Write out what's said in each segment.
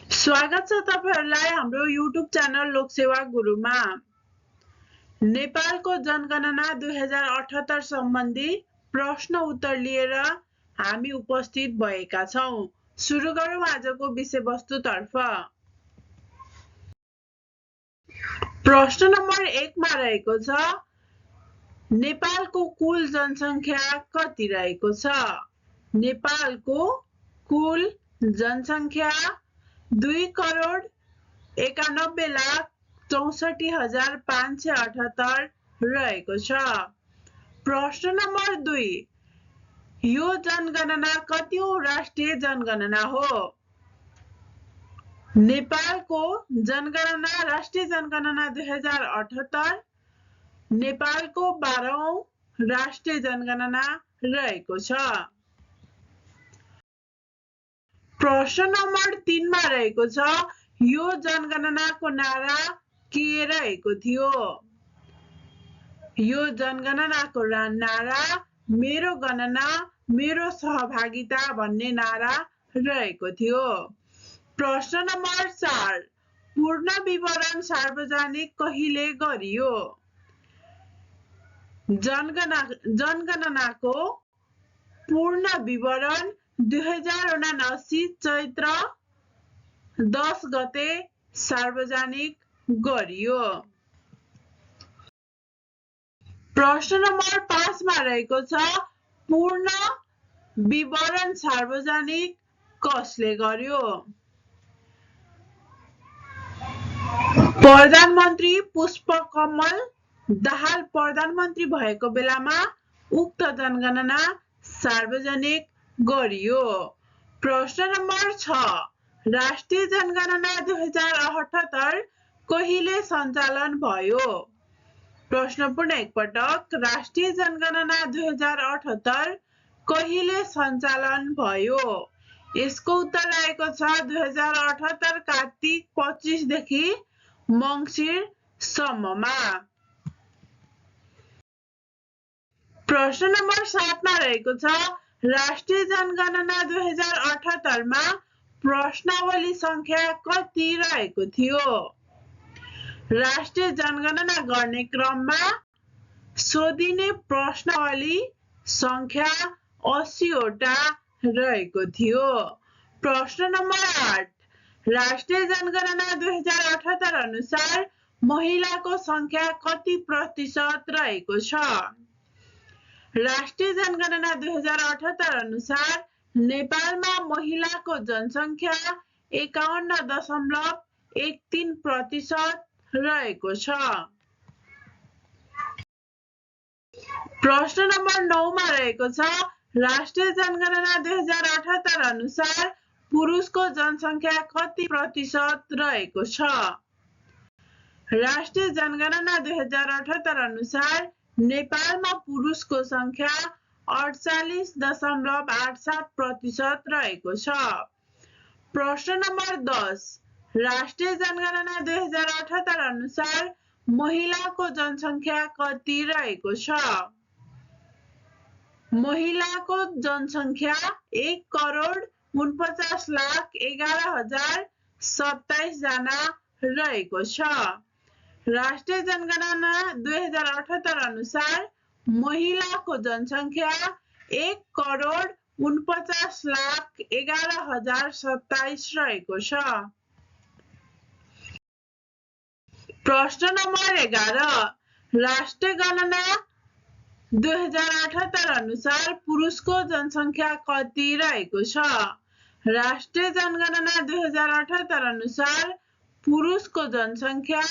स्वागत छ तपाईहरुलाई हाम्रो YouTube च्यानल लोकसेवा गुरुमा। नेपालको जनगणना 2078 सम्बन्धी प्रश्न उत्तर लिएर हामी उपस्थित भएका छौं। सुरु गरौं आजको विषयवस्तुतर्फ। प्रश्न नम्बर 1 मा रहेको छ नेपालको कुल जनसंख्या कति रहेको छ? नेपालको कुल जनसंख्या 2,91,64,578 रहेको छ। प्रश्न नम्बर 2 यो जनगणना कतिऔं राष्ट्रिय जनगणना हो? नेपालको जनगणना राष्ट्रिय जनगणना 2078 नेपालको 12औं राष्ट्रिय जनगणना रहेको छ। प्रश्न नम्बर 3 मा रहेको छ यो जनगणनाको नारा के रहेको थियो? यो जनगणनाको नारा मेरो गणना मेरो सहभागिता भन्ने नारा रहेको थियो। प्रश्न नम्बर 4 पूर्ण विवरण सार्वजनिक कहिले गरियो? जनगणनाको पूर्ण विवरण 2079 चैत्र 10 गते सार्वजनिक गरियो। प्रश्न नम्बर 5 मा रहेको छ पूर्ण विवरण सार्वजनिक कसले गर्यो? प्रधानमन्त्री पुष्पकमल दाहाल प्रधानमन्त्री भएको बेलामा उक्त जनगणना सार्वजनिक गरियो। प्रश्न नम्बर 6 राष्ट्रिय जनगणना 2078 कहिले सञ्चालन भयो? प्रश्न पुनः एकपटक राष्ट्रिय जनगणना 2078 कहिले सञ्चालन भयो? यसको उत्तर रहेको छ 2078 कार्तिक 25 देखि मंसिर सम्ममा। प्रश्न नम्बर 7 मा रहेको छ राष्ट्रिय जनगणना 2078 मा प्रश्नावली संख्या कति रहेको थियो? राष्ट्रिय जनगणना गर्ने क्रममा सोधिने प्रश्नावली संख्या 80 वटा रहेको थियो। प्रश्न नम्बर 8 राष्ट्रिय जनगणना 2078 अनुसार महिलाको संख्या कति प्रतिशत रहेको छ? राष्ट्रिय जनगणना 2078 अनुसार नेपालमा महिलाको जनसंख्या 51.13% रहेको छ। प्रश्न नम्बर 9 मा रहेको छ राष्ट्रिय जनगणना 2078 अनुसार पुरुषको जनसंख्या कति प्रतिशत रहेको छ? राष्ट्रिय जनगणना 2078 अनुसार नेपालमा पुरुषको संख्या 48.87% रहेको छ। प्रश्न नम्बर 10 राष्ट्रिय जनगणना 2078 अनुसार महिलाको जनसंख्या कति रहेको छ? महिलाको जनसंख्या 1,49,11,027 जना रहेको छ। राष्ट्रिय जनगणना 2078 अनुसार महिलाको जनसंख्या 1,49,11,027 रहेको छ। प्रश्न नम्बर 11 राष्ट्रिय गणना 2078 अनुसार पुरुषको जनसंख्या कति रहेको छ? राष्ट्रिय जनगणना 2078 अनुसार पुरुषको जनसंख्या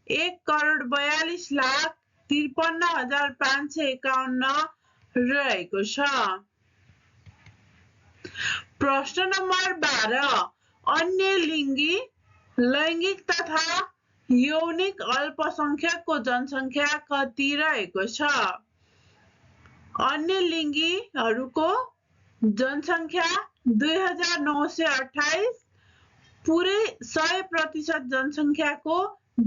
1,42,53,551 रहेको छ। प्रश्न नम्बर 12 अन्य लिङ्गी लैंगिक तथा यौनिक अल्पसंख्यकको जनसंख्या कति रहेको छ? अन्य लिङ्गीहरूको जनसंख्या 2,928 पुरै 100% जनसंख्याको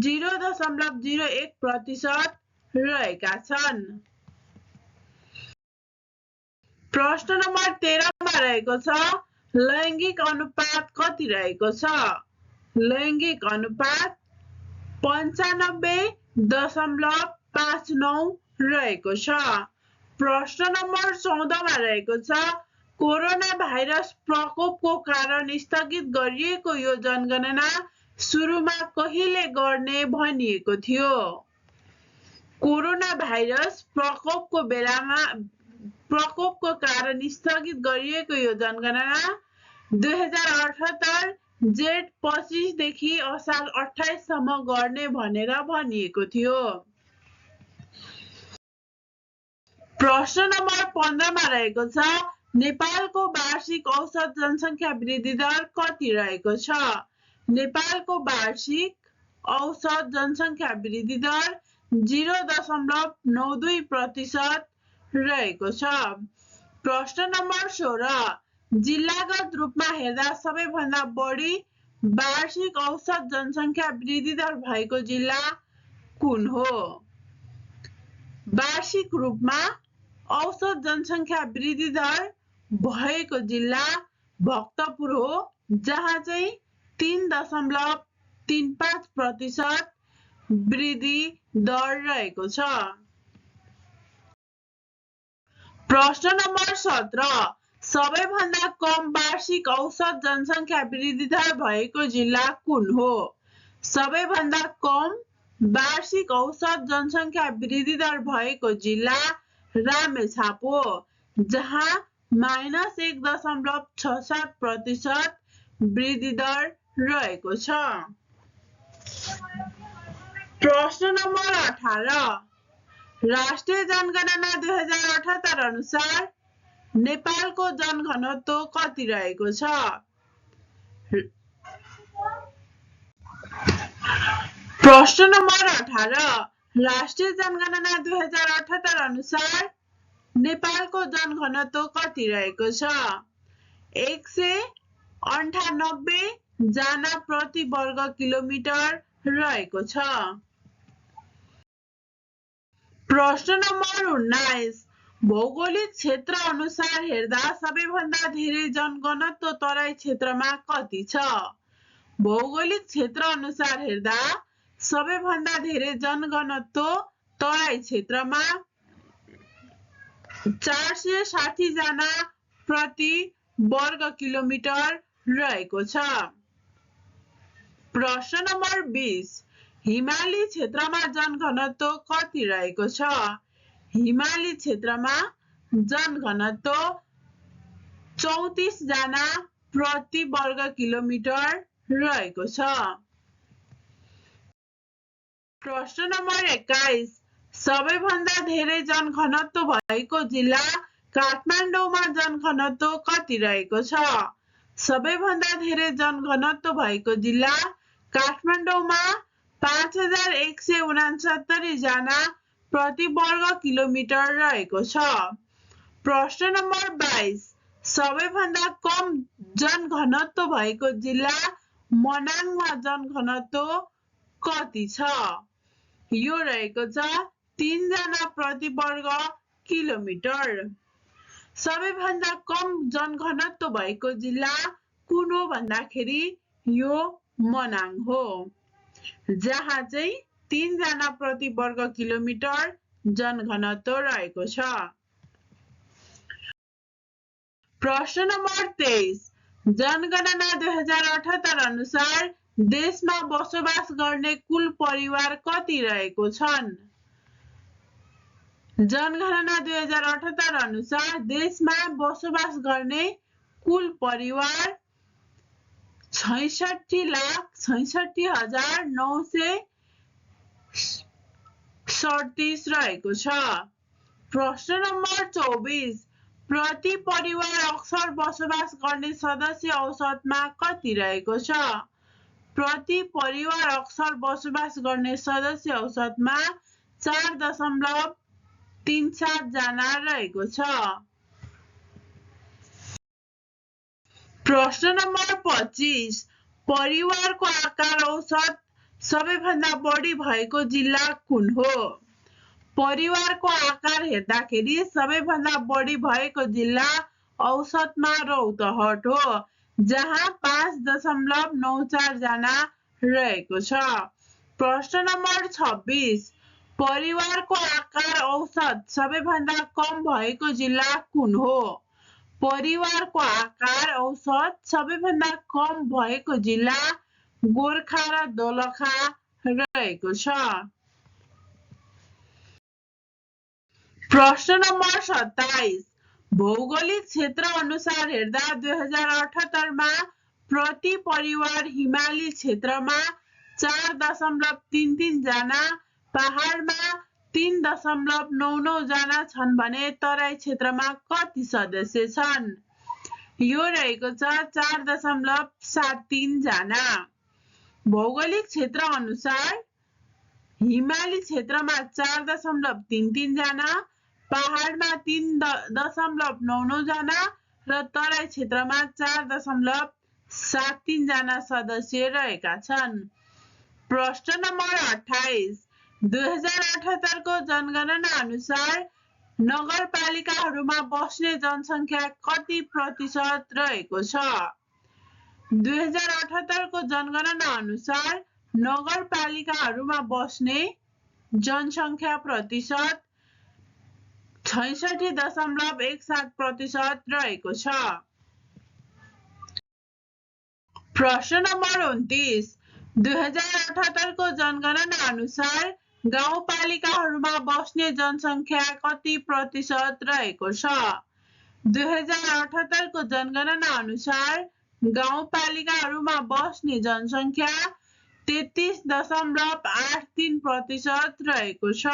0.01% रहेका छन्। प्रश्न नम्बर 13 मा रहेको छ लैंगिक अनुपात कति रहेको छ? लैङ्गिक अनुपात 95.59 रहेको छ। प्रश्न नम्बर 14 मा रहेको छ कोरोना भाइरस प्रकोपको कारण स्थगित गरिएको यो जनगणना सुरुमा कहिले गर्ने भनिएको थियो? कोरोना भाइरस प्रकोपको कारण स्थगित गरिएको यो जनगणना 2078 जेठ 25 देखि असार 28 सम्म गर्ने भनेर भनिएको थियो। प्रश्न नम्बर 15 मा रहेको छ नेपालको वार्षिक औसत जनसङ्ख्या वृद्धि दर कति रहेको छ? नेपालको वार्षिक औसत जनसङ्ख्या वृद्धि दर 0.92% रहेको छ। प्रश्न नम्बर 16 जिल्लागत रूपमा हेर्दा सबैभन्दा बढी वार्षिक औसत जनसङ्ख्या वृद्धि दर भएको जिल्ला कुन हो? वार्षिक रूपमा औसत जनसङ्ख्या वृद्धि दर भएको जिल्ला भक्तपुर हो, जहाँ चाहिँ 3.35% वृद्धि दर रहेको छ। प्रश्न नम्बर 17 सबैभन्दा कम वार्षिक औसत जनसङ्ख्या वृद्धि दर भएको जिल्ला कुन हो? सबैभन्दा कम वार्षिक औसत जनसङ्ख्या वृद्धि दर भएको जिल्ला रामेछाप हो, जहाँ -1.67% वृद्धि दर रहेको छ। प्रश्न नम्बर 18 राष्ट्रिय जनगणना 2078 अनुसार नेपालको जनघनत्व कति रहेको छ? प्रश्न नम्बर 18 राष्ट्रिय जनगणना 2078 अनुसार नेपालको जनघनत्व कति रहेको छ? 198 जना प्रति वर्ग किलोमिटर रहेको छ। प्रश्न नम्बर 19 भौगोलिक क्षेत्र अनुसार हेर्दा सबैभन्दा धेरै जनघनत्व तराई क्षेत्रमा कति छ? भौगोलिक क्षेत्र अनुसार हेर्दा सबैभन्दा धेरै जनघनत्व तराई क्षेत्रमा 460 जना प्रति वर्ग किलोमिटर रहेको छ। प्रश्न नम्बर 20 हिमाली क्षेत्रमा जनघनत्व कति रहेको छ? हिमाली क्षेत्रमा जनघनत्व 34 जना प्रति वर्ग किलोमिटर रहेको छ। प्रश्न नम्बर 21 सबैभन्दा धेरै जनघनत्व भएको जिल्ला काठमाडौँमा जनघनत्व कति रहेको छ? सबैभन्दा धेरै जनघनत्व भएको जिल्ला काठमाडौँमा 5169 जना प्रति वर्ग किलोमिटर रहेको छ। प्रश्न नम्बर 22 सबैभन्दा कम जनघनत्व भएको जिल्ला मनाङमा जनघनत्व कति छ? यो रहेको छ 3 जना प्रति वर्ग किलोमिटर। सबैभन्दा कम जनघनत्व भएको जिल्ला कुन हो भन्दाखेरि यो मनाङ हो, जहाँ चाहिँ 3 जना प्रति वर्ग किलोमिटर जनघनत्व रहेको छ। प्रश्न नम्बर 23 जनगणना 2078 अनुसार देशमा बसोबास गर्ने कुल परिवार कति रहेको छन्? जनगणना 2078 अनुसार देशमा बसोबास गर्ने कुल परिवार 66,937 रहेको छ। प्रश्न नम्बर 24 प्रति परिवार अक्सर बसोबास गर्ने सदस्य औसतमा कति रहेको छ? प्रति परिवार अक्सर बसोबास गर्ने सदस्य औसतमा 4.37 जना रहेको छ। प्रश्न नम्बर 25 परिवारको आकार औसत सबैभन्दा बढी भएको जिल्ला कुन हो? परिवारको आकार हेर्दाखेरि सबैभन्दा बढी भएको जिल्ला औसतमा रौतहट हो, जहाँ 5.94 जना रहेको छ। प्रश्न नम्बर 26 परिवारको आकार औसत सबैभन्दा कम भएको जिल्ला कुन हो? परिवारको आकार औसत सबैभन्दा कम भएको जिल्ला गोर्खा र दोलखा रहेको छ। प्रश्न नम्बर 27 भौगोलिक क्षेत्र अनुसार हेर्दा 2078 मा प्रति परिवार हिमाली क्षेत्रमा 4.33 जना, पहाडमा 3.99 जना छन् भने तराई क्षेत्रमा कति सदस्य छन्? यो रहेको छ 4.73 जना। भौगोलिक क्षेत्र अनुसार हिमाली क्षेत्रमा 4.33 जना, पहाडमा 3.99 जना र तराई क्षेत्रमा 4.73 जना सदस्य रहेका छन्। प्रश्न नम्बर 28 2078 को जनगणना अनुसार नगरपालिकाहरूमा बस्ने जनसङ्ख्या कति प्रतिशत रहेको छ? 2078 को जनगणना अनुसार नगरपालिकाहरूमा बस्ने जनसङ्ख्या प्रतिशत 66.17% रहेको छ। प्रश्न नम्बर 29 2078 को जनगणना अनुसार गाउँपालिकाहरूमा बस्ने जनसङ्ख्या कति प्रतिशत रहेको छ? 2078 को जनगणना अनुसार गाउँपालिकाहरूमा बस्ने जनसङ्ख्या 33.83% रहेको छ।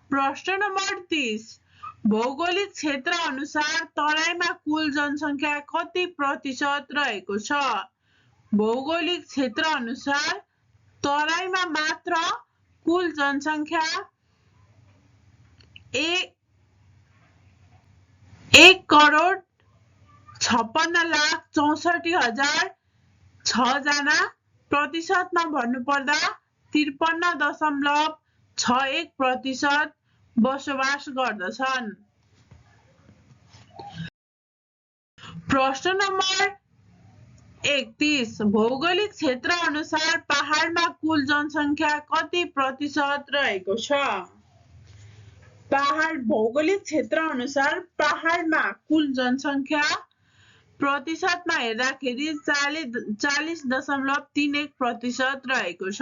प्रश्न नम्बर 30 भौगोलिक क्षेत्र अनुसार तराईमा कुल जनसङ्ख्या कति प्रतिशत रहेको छ? भौगोलिक क्षेत्र अनुसार तराईमा मात्र कुल जनसङ्ख्या 1,56,64,006 जना, प्रतिशतमा भन्नुपर्दा 53.61% बसोबास गर्दछन्। प्रश्न नम्बर 31 भौगोलिक क्षेत्र अनुसार पहाडमा कुल जनसङ्ख्या कति प्रतिशत रहेको छ? पहाड भौगोलिक क्षेत्र अनुसार पहाडमा कुल जनसङ्ख्या प्रतिशतमा हेर्दाखेरि 40.31% रहेको छ।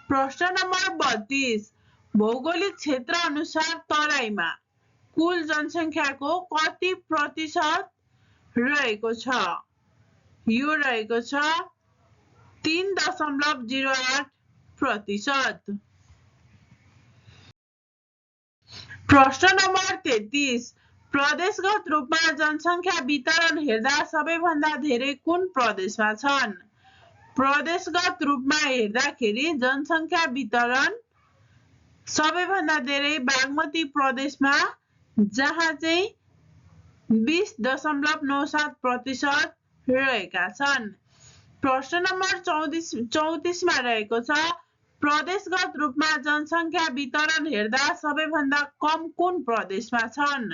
प्रश्न नम्बर 32 भौगोलिक क्षेत्र अनुसार तराईमा कुल जनसङ्ख्याको कति प्रतिशत रहेको छ? यो रहेको छ 3.08%। प्रश्न नम्बर 33 प्रदेशगत रूपमा जनसङ्ख्या वितरण हेर्दा सबैभन्दा धेरै कुन प्रदेशमा छन्? प्रदेशगत रूपमा हेर्दाखेरि जनसङ्ख्या वितरण सबैभन्दा धेरै बागमती प्रदेशमा, जहाँ चाहिँ 20.97% रहेका छन्। प्रश्न नम्बर 34 मा रहेको छ प्रदेशगत रूपमा जनसङ्ख्या वितरण हेर्दा सबैभन्दा कम कुन प्रदेशमा छन्?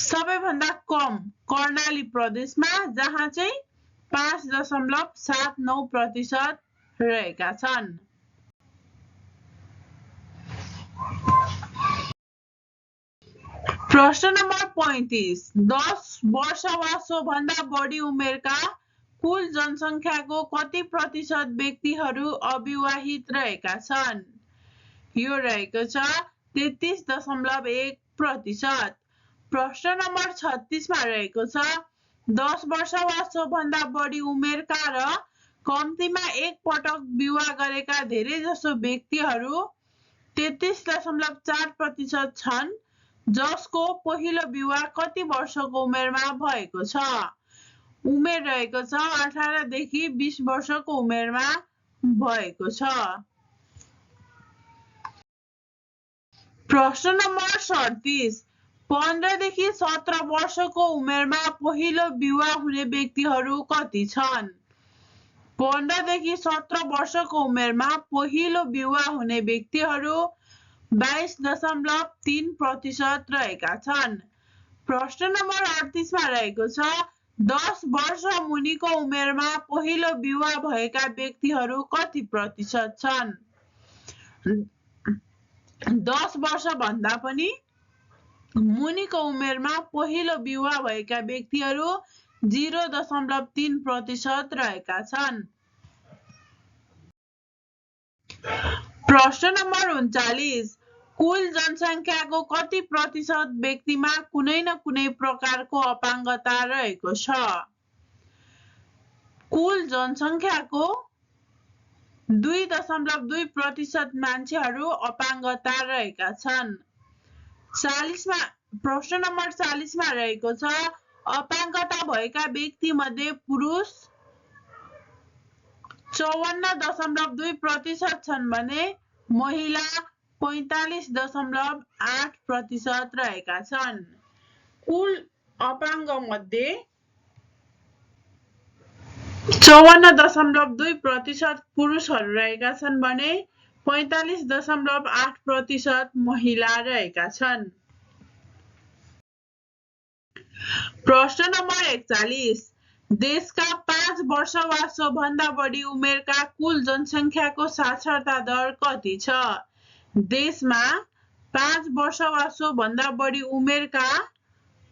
सबैभन्दा कम कर्णाली प्रदेशमा, जहाँ चाहिँ 5.79% रहेका छन्। प्रश्न नम्बर 35 10 वर्ष वा सोभन्दा बढी उमेरका कुल जनसङ्ख्याको कति प्रतिशत व्यक्तिहरू अविवाहित रहेका छन्? यो रहेको छ 33.1%। प्रश्न नम्बर 36 मा रहेको छ 10 वर्ष वा सोभन्दा बढी उमेरका र कम्तीमा एक पटक विवाह गरेका धेरैजसो व्यक्तिहरू 33.4% छन्, जसको पहिलो विवाह कति वर्षको उमेरमा भएको छ? उमेर रहेको छ 18 देखि 20 वर्षको उमेरमा भएको छ। प्रश्न नम्बर 37 15 देखि 17 वर्षको उमेरमा पहिलो विवाह हुने व्यक्तिहरू कति छन्? 15 देखि 17 वर्षको उमेरमा पहिलो विवाह हुने व्यक्तिहरू 22.3% रहेका छन्। प्रश्न नम्बर 38 मा रहेको छ 10 वर्ष मुनिको उमेरमा पहिलो विवाह भएका व्यक्तिहरू कति प्रतिशत छन्? 10 वर्ष भन्दा पनि मुनिको उमेरमा पहिलो विवाह भएका व्यक्तिहरू 0.3% रहेका छन्। प्रश्न नम्बर 39, कुल जनसङ्ख्याको कति प्रतिशत व्यक्तिमा कुनै न कुनै प्रकारको अपाङ्गता रहेको छ? कुल जनसङ्ख्याको 2.2% मान्छेहरू अपाङ्गता रहेका छन्। 40 मा प्रश्न नम्बर 40 मा रहेको छ अपाङ्गता भएका व्यक्ति मध्ये पुरुष 54.2% छन् भने महिला 45.8% रहेका छन्। कुल अपाङ्ग मध्ये 54.2% पुरुषहरू रहेका छन् भने 45.8% महिला रहेका छन्। प्रश्न नम्बर 41, देशका 5 वर्ष वा सोभन्दा बढी उमेरका कुल जनसङ्ख्याको साक्षरता दर कति छ? देशमा 5 वर्ष वा सोभन्दा बढी उमेरका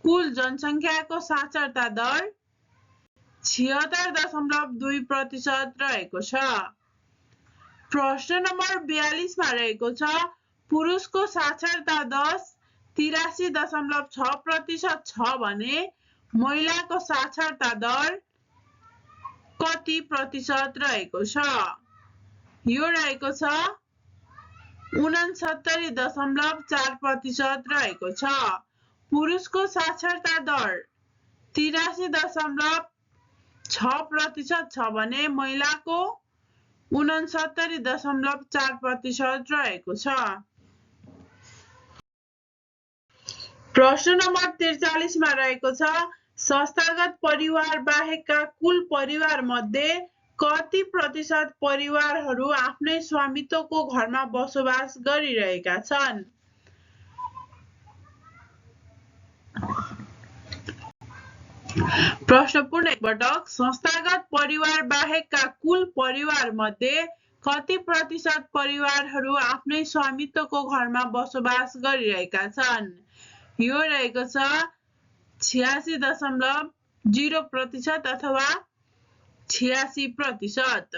कुल जनसङ्ख्याको साक्षरता दर 76.2% रहेको छ। प्रश्न नम्बर 42 मा रहेको छ पुरुषको साक्षरता दर 83.6% छ भने महिलाको साक्षरता दर कति प्रतिशत रहेको छ? यो रहेको छ 69.4% रहेको छ। पुरुषको साक्षरता दर 83.6% छ भने महिलाको 69.4% रहेको छ। प्रश्न नम्बर 43 मा रहेको छ संस्थागत परिवार बाहेकका कुल परिवार मध्ये कति प्रतिशत परिवारहरू आफ्नै स्वामित्वको घरमा बसोबास गरिरहेका छन्? प्रश्न पुनः एकपटक संस्थागत परिवार बाहेकका कुल परिवार मध्ये कति प्रतिशत परिवारहरू आफ्नै स्वामित्वको घरमा बसोबास गरिरहेका छन्? यो रहेको छ 86.0% अथवा 86%।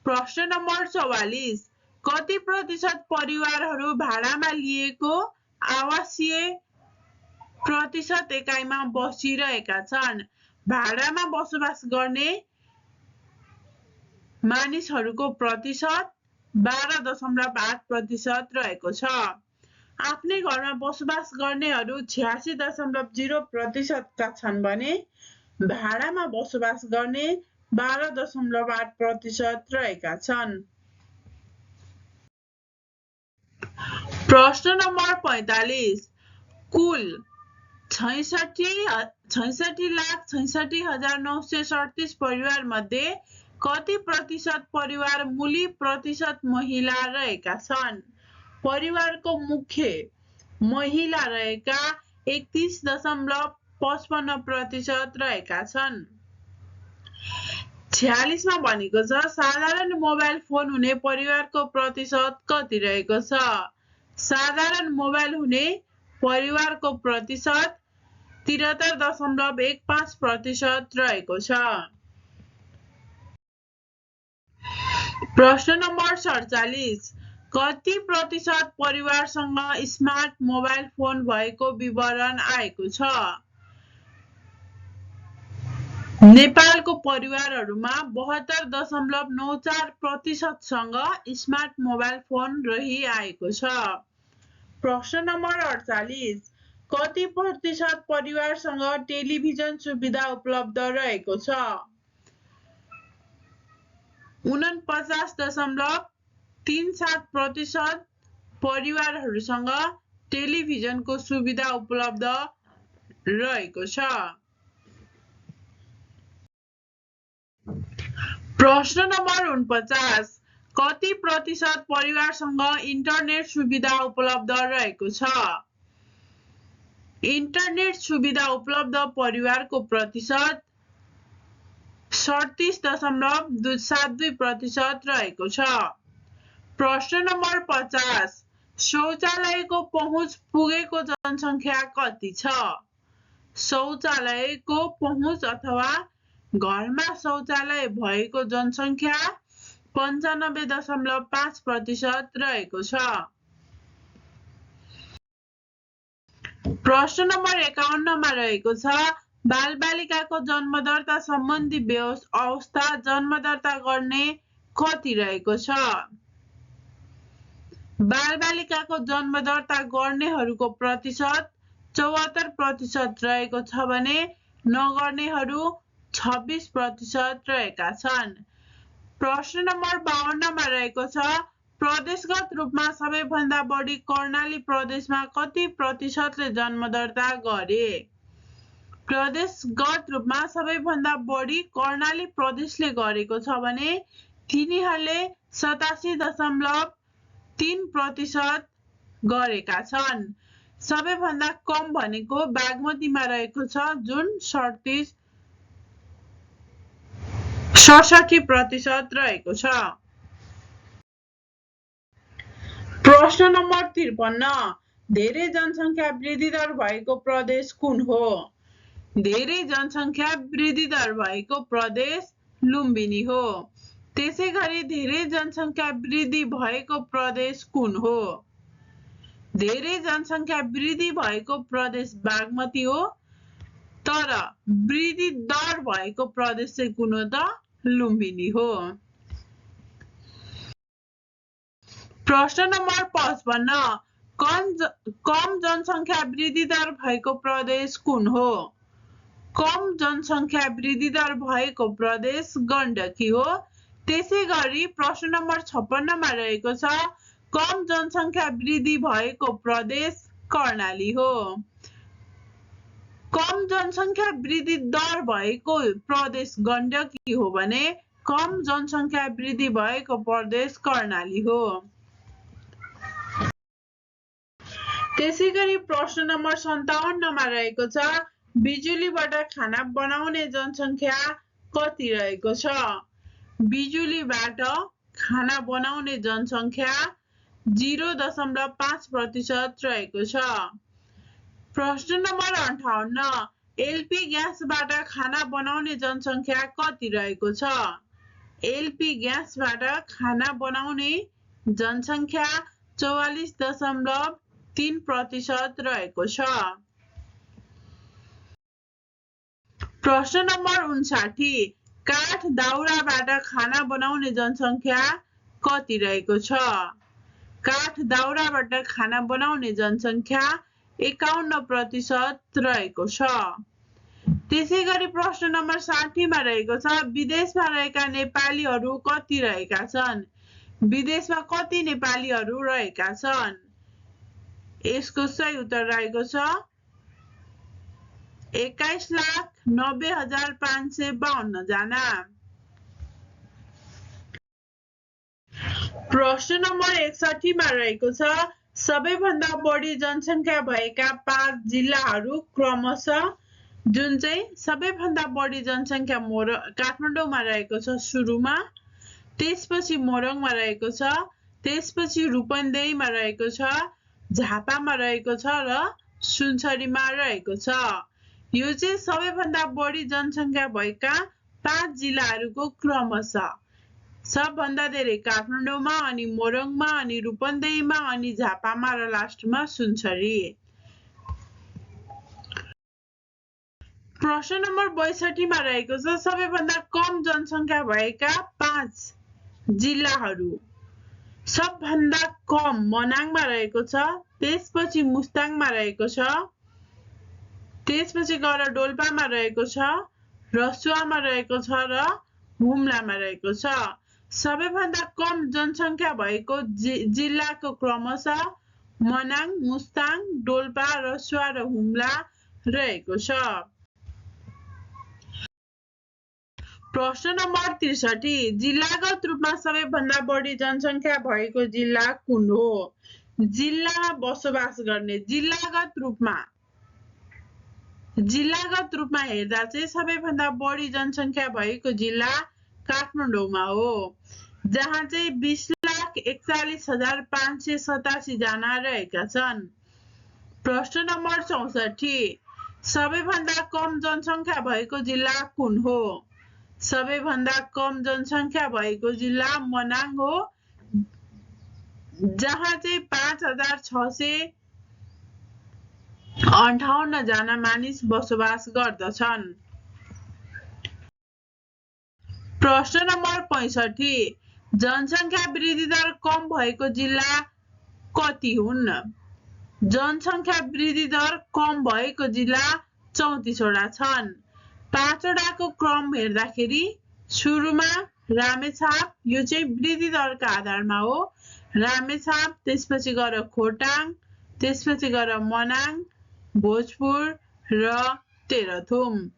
प्रश्न नम्बर 44, कति प्रतिशत परिवारहरू भाडामा लिएको आवासीय प्रतिशत एकाइमा बसिरहेका छन्? भाडामा बसोबास गर्ने मानिसहरूको प्रतिशत 12.8% रहेको छ। आफ्नै घरमा बसोबास गर्नेहरू 86.0% का छन् भने भाडामा बसोबास गर्ने 12.8% रहेका छन्। प्रश्न नम्बर 45, कुल 66,66,937 परिवार मध्ये कति प्रतिशत परिवार मूली प्रतिशत महिला रहेका छन्? परिवारको मुख्य महिला रहेका 31.55% रहेका छन्। 46 मा भनेको छ साधारण मोबाइल फोन हुने परिवारको प्रतिशत कति रहेको छ? साधारण मोबाइल हुने परिवारको प्रतिशत 73.15% रहेको छ। प्रश्न नम्बर 47, कति प्रतिशत परिवारसँग स्मार्ट मोबाइल फोन भएको विवरण आएको छ? नेपालको परिवारहरूमा 72.94% सँग स्मार्ट मोबाइल फोन रहिआएको छ। प्रश्न नम्बर 48, कति प्रतिशत परिवारसँग टेलिभिजन सुविधा उपलब्ध रहेको छ? 49.37% परिवारहरूसँग टेलिभिजनको सुविधा उपलब्ध रहेको छ। प्रश्न नम्बर 49, कति प्रतिशत परिवारसँग इन्टरनेट सुविधा उपलब्ध रहेको छ? इन्टरनेट सुविधा उपलब्ध परिवारको प्रतिशत 37.72% रहेको छ। प्रश्न नम्बर 50 शौचालयको पहुँच पुगेको जनसङ्ख्या कति छ? शौचालयको पहुँच अथवा घरमा शौचालय भएको जनसङ्ख्या 95.5% रहेको छ। प्रश्न नम्बर 51 मा रहेको छ बालबालिकाको जन्मदरता सम्बन्धी अवस्था जन्मदरता गर्ने कति रहेको छ? बालबालिकाको जन्मदरता गर्नेहरूको प्रतिशत 74% रहेको छ भने नगर्नेहरू 26% रहेका छन्। प्रश्न नम्बर 52 मा रहेको छ प्रदेशगत रूपमा सबैभन्दा बढी कर्णाली प्रदेशमा कति प्रतिशतले जन्मदरता गरे? प्रदेशगत रूपमा सबैभन्दा बढी कर्णाली प्रदेशले गरेको छ भने तिनीहरूले 87.3% गरेका छन्। सबैभन्दा कम भनेको बागमतीमा रहेको छ जुन 67% रहेको छ। प्रश्न नम्बर 53 धेरै जनसङ्ख्या वृद्धि दर भएको प्रदेश कुन हो? धेरै जनसङ्ख्या वृद्धि दर भएको प्रदेश लुम्बिनी हो। त्यसैगरी धेरै जनसङ्ख्या वृद्धि भएको प्रदेश कुन हो? धेरै जनसङ्ख्या वृद्धि भएको प्रदेश बागमती हो। तर वृद्धि दर भएको प्रदेश चाहिँ कुन हो त? लुम्बिनी हो। प्रश्न नम्बर 55 कम जनसङ्ख्या वृद्धि दर भएको प्रदेश कुन हो? कम जनसङ्ख्या वृद्धि दर भएको प्रदेश गण्डकी हो। त्यसैगरी प्रश्न नम्बर 56 मा रहेको छ कम जनसङ्ख्या वृद्धि भएको प्रदेश कर्णाली हो। कम जनसङ्ख्या वृद्धि दर भएको प्रदेश गण्डकी हो भने कम जनसङ्ख्या वृद्धि भएको प्रदेश कर्णाली हो। त्यसैगरी प्रश्न नम्बर 57 मा रहेको छ बिजुलीबाट खाना बनाउने जनसङ्ख्या कति रहेको छ? बिजुलीबाट खाना बनाउने जनसङ्ख्या 0.5% रहेको छ। प्रश्न नम्बर 58 एलपी ग्यासबाट खाना बनाउने जनसङ्ख्या कति रहेको छ? एलपी ग्यासबाट खाना बनाउने जनसङ्ख्या 44.3% रहेको छ। प्रश्न नम्बर 59 काठ दाउराबाट खाना बनाउने जनसङ्ख्या कति रहेको छ? काठ दाउराबाट खाना बनाउने जनसङ्ख्या 51% रहेको छ। त्यसैगरी प्रश्न नम्बर 60 मा रहेको छ विदेशमा रहेका नेपालीहरू कति रहेका छन्? विदेशमा कति नेपालीहरू रहेका छन्? यसको सही उत्तर रहेको छ 21,90,552 जना। प्रश्न नम्बर 61 मा रहेको छ सबैभन्दा बढी जनसङ्ख्या भएका 5 जिल्लाहरू क्रमशः जुन चाहिँ सबैभन्दा बढी जनसङ्ख्या काठमाडौँमा रहेको छ सुरुमा, त्यसपछि मोरङमा रहेको छ, त्यसपछि रूपन्देहीमा रहेको छ, झापामा रहेको छ र सुनसरीमा रहेको छ। यो चाहिँ सबैभन्दा बढी जनसङ्ख्या भएका 5 जिल्लाहरूको क्रमशः सबभन्दा धेरै काठमाडौँमा अनि मोरङमा अनि रूपन्देहीमा अनि झापामा र लास्टमा सुनसरी। प्रश्न नम्बर 62 मा रहेको छ सबैभन्दा कम जनसङ्ख्या भएका 5 जिल्लाहरू। सबभन्दा कम मनाङमा रहेको छ, त्यसपछि मुस्ताङमा रहेको छ, त्यसपछि गएर डोल्पामा रहेको छ, रसुवामा रहेको छ र हुम्लामा रहेको छ। सबैभन्दा कम जनसङ्ख्या भएको जिल्लाको क्रमशः मनाङ, मुस्ताङ, डोल्पा, रसुवा र हुम्ला रहेको छ। प्रश्न नम्बर 63 जिल्लागत रूपमा सबैभन्दा बढी जनसङ्ख्या भएको जिल्ला कुन हो? जिल्लामा बसोबास गर्ने जिल्लागत रूपमा जिल्लागत रूपमा हेर्दा चाहिँ सबैभन्दा बढी जनसङ्ख्या भएको जिल्ला काठमाडौँमा हो, जहाँ चाहिँ 20,41,587 जना रहेका छन्। प्रश्न नम्बर 64, सबैभन्दा कम जनसङ्ख्या भएको जिल्ला कुन हो? सबैभन्दा कम जनसङ्ख्या भएको जिल्ला मनाङ हो, जहाँ चाहिँ 5,658 जना मानिस बसोबास गर्दछन्। प्रश्न नम्बर 65, जनसङ्ख्या वृद्धि दर कम भएको जिल्ला कति हुन्? जनसङ्ख्या वृद्धि दर कम भएको जिल्ला 34 वटा छन्। 5 वटाको क्रम हेर्दाखेरि सुरुमा रामेछाप, यो चाहिँ वृद्धि दरका आधारमा हो। रामेछाप, त्यसपछि गएर खोटाङ, त्यसपछि गएर मनाङ, भोजपुर र तेह्रथुम।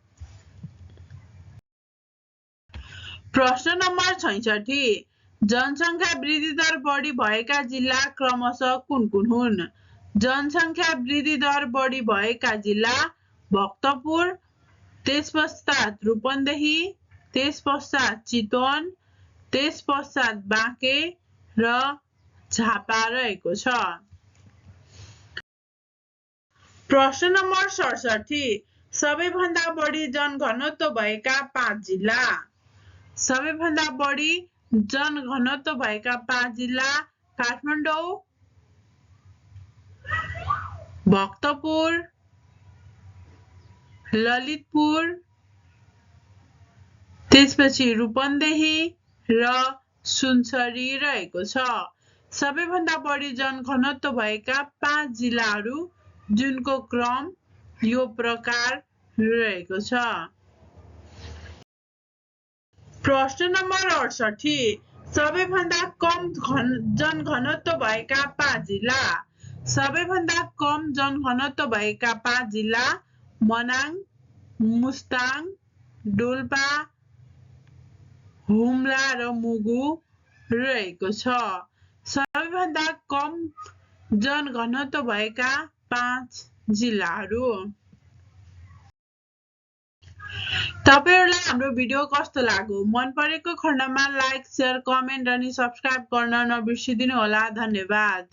प्रश्न नम्बर 66, जनसङ्ख्या वृद्धि दर बढी भएका जिल्ला क्रमशः कुन कुन हुन्? जनसङ्ख्या वृद्धि दर बढी भएका जिल्ला भक्तपुर, त्यसपश्चात रूपन्देही, त्यसपश्चात चितवन, त्यसपश्चात बाँके र झापा रहेको छ। प्रश्न नम्बर 67, सबैभन्दा बढी जनघनत्व भएका 5 जिल्ला। सबैभन्दा बढी जनघनत्व भएका 5 जिल्ला काठमाडौँ, भक्तपुर, ललितपुर, त्यसपछि रूपन्देही र सुनसरी रहेको छ। सबैभन्दा बढी जनघनत्व भएका 5 जिल्लाहरू जुनको क्रम यो प्रकार रहेको छ। प्रश्न नम्बर 68, सबैभन्दा कम जनघनत्व भएका 5 जिल्ला। सबैभन्दा कम जनघनत्व भएका 5 जिल्ला मनाङ, मुस्ताङ, डोल्पा, हुम्ला र मुगु रहेको छ। सबैभन्दा कम जनघनत्व भएका 5 जिल्लाहरू। तपाईहरुलाई हाम्रो भिडियो कस्तो लाग्यो? मन परेको खण्डमा लाइक, शेयर, कमेन्ट अनि सब्स्क्राइब गर्न नबिर्सिदिनु होला। धन्यवाद।